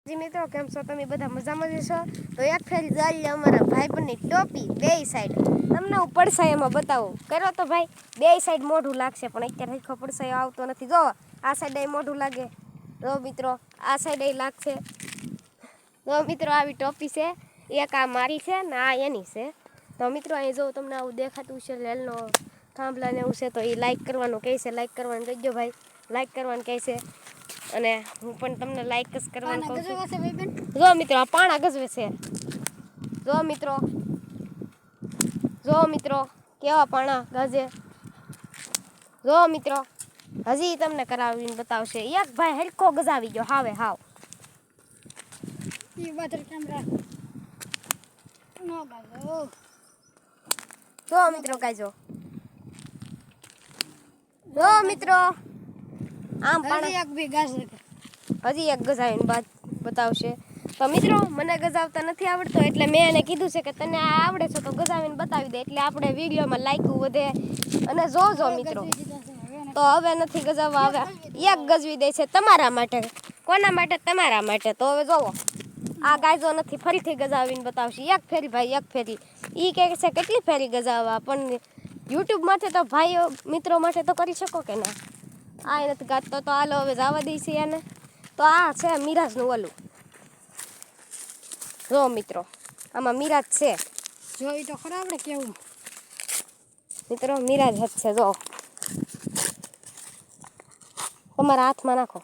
જી મિત્રો, કેમ છો તમે બધા? મજામાં જ છો? તો એક ફેરી જાળી અમારા ભાઈબંધની ટોપી બે સાઈડ તમને હું પડસાયામાં બતાવું. કરો તો ભાઈ, બે સાઈડ મોઢું લાગશે, પણ અત્યારે હરખો પડસાયો આવતો નથી. જો આ સાઈડ મોઢું લાગે, જો મિત્રો આ સાઈડ લાગશે. જો મિત્રો આવી ટોપી છે, એક આ મારી છે ને આ એની છે. તો મિત્રો અહીં જો તમને આવું દેખાતું છે, રેલનો થાંભલા ને એવું છે, તો એ લાઈક કરવાનું કહે છે. લાઈક કરવાનું કહેજો ભાઈ, લાઈક કરવાનું કહે છે. અને હું પણ તમને લાઈક જ કરવાનું કહું છું. જો મિત્રો આ પાણા ગજવે છે. જો મિત્રો કેવા પાણા ગજે. જો મિત્રો હજી તમને કરાવીને બતાવશે. એક ભાઈ હરખો ગજાવી ગયો હાવે હાવ. જો મિત્રો કાજો. જો મિત્રો આમ પણ હજી એક ગજાવીને બાદ બતાવશે. તો મિત્રો મને ગજાવતા નથી આવડતો, એટલે મેં એને કીધું છે કે તને આ આવડે છે તો ગજાવીને બતાવી દે, એટલે આપણે વિડીયોમાં લાઈક વધે. અને જોજો મિત્રો, તો હવે નથી ગજાવવા, હવે એક ગજવી દે છે તમારા માટે. કોના માટે? તમારા માટે. તો હવે જોવો, આ ગાયજો નથી, ફરીથી ગજાવીને બતાવશે. એક ફેરી ભાઈ, એક ફેરી. એ કહે છે કેટલી ફેરી ગજાવવા, પણ યુટ્યુબ માટે તો ભાઈઓ મિત્રો માટે તો કરી શકો કે ના? આ નથી ગાતો તો હાલો હવે જવા દઈશે એને. તો આ છે મિરાજનું ઓલું. જો મિત્રો આમાં મિરાજ છે, જોઈ તો ખરા આપણે કેવું મિત્રો મિરાજ જ છે. જો તમારા હાથમાં નાખો.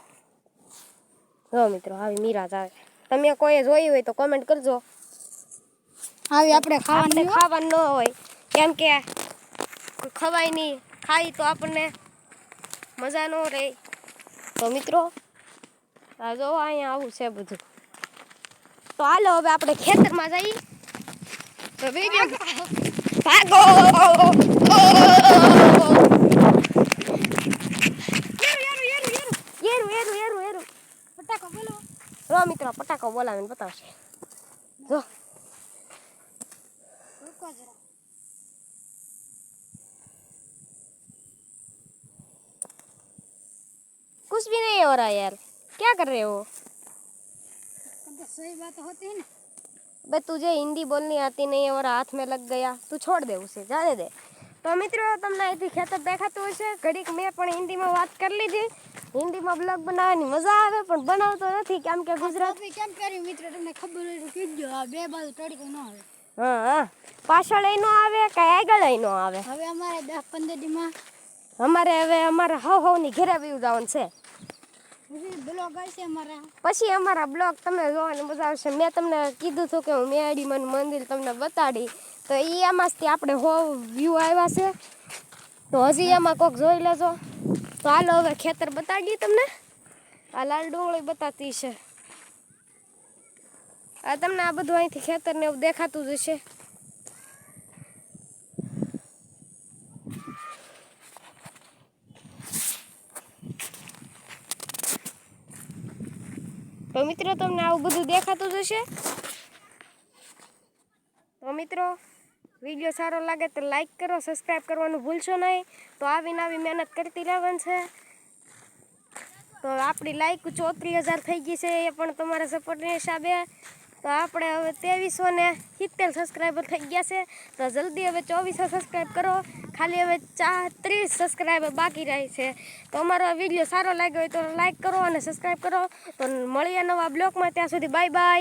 જો મિત્રો આવી મિરાજ આવે. તમે કોઈ જોઈ હોય તો કોમેન્ટ કરજો. આવી આપણે ખાવાનું ન હોય, કેમ કે ખવાય નહીં, ખાઈ તો આપણને મજા ન રહે. તો મિત્રો આ જો અહીંયા આવું છે બધું. તો હાલો હવે આપણે ખેતરમાં જઈએ. તો વિડીયો ભાગો. એરું પટાકો બોલો. જો મિત્રો પટાકો બોલાવીને બતાવશે. જો રૂકો જરા. कुछ भी नहीं हो रहा यार, क्या कर रहे हो? तो सही बात होती है ना। भाई तुझे हिंदी बोलनी आती नहीं है और हाथ में लग गया, तू छोड़ दे उसे, जाने दे. तो મિત્રો તમને અહીંથી ખેતર દેખાતું હશે. ઘડીક મેં પણ હિન્દીમાં વાત કરી લીધી. હિન્દીમાં બ્લોગ બનાવવાની મજા આવે, પણ બનાવતો નથી કેમ કે ગુજરાતી કેમ કરી મિત્રો, તમને ખબર હોય તો કીજો. આ બે બાજુ તડકો ન આવે. હા, પાછળ નો આવે કે આગળ નો આવે. હવે અમારે 10-15 દીમાં અમારે હવની ઘેરે વ્યૂ જવાનું છે. બ્લોગ આવશે અમારા. પછી અમારા બ્લોગ તમને જોવાની મજા આવશે. મેં તમને કીધું હતું કે હું મેડીમાનું મંદિર તમને બતાડી, તો એ એમાંથી આપણે વ્યૂ આવ્યા છે. તો હજી એમાં કોક જોઈ લેજો. તો હાલો હવે ખેતર બતાડીએ તમને. આ લાલ ડુંગળી બતાતી છે. આ તમને આ બધું અહીંથી ખેતર ને એવું દેખાતું જ હશે. તો મિત્રો તમને આવું બધું દેખાતું જ હશે. તો મિત્રો વિડીયો સારો લાગે તો લાઈક કરો, સબસ્ક્રાઈબ કરવાનું ભૂલશો નહીં. તો આવીને આવી મહેનત કરતી રહેવાની છે. તો આપણી લાઈક 34,000 થઈ ગઈ છે, એ પણ તમારા સપોર્ટના હિસાબે. તો આપણે હવે 2370 સબસ્ક્રાઈબર થઈ ગયા છે. તો જલ્દી હવે 2400 સબસ્ક્રાઈબ કરો. ખાલી હવે 30 સબસ્ક્રાઈબર બાકી રહી છે. તો અમારો વિડીયો સારો લાગ્યો હોય તો લાઈક કરો અને સબસ્ક્રાઈબ કરો. તો મળીએ નવા બ્લોગમાં. ત્યાં સુધી બાય બાય.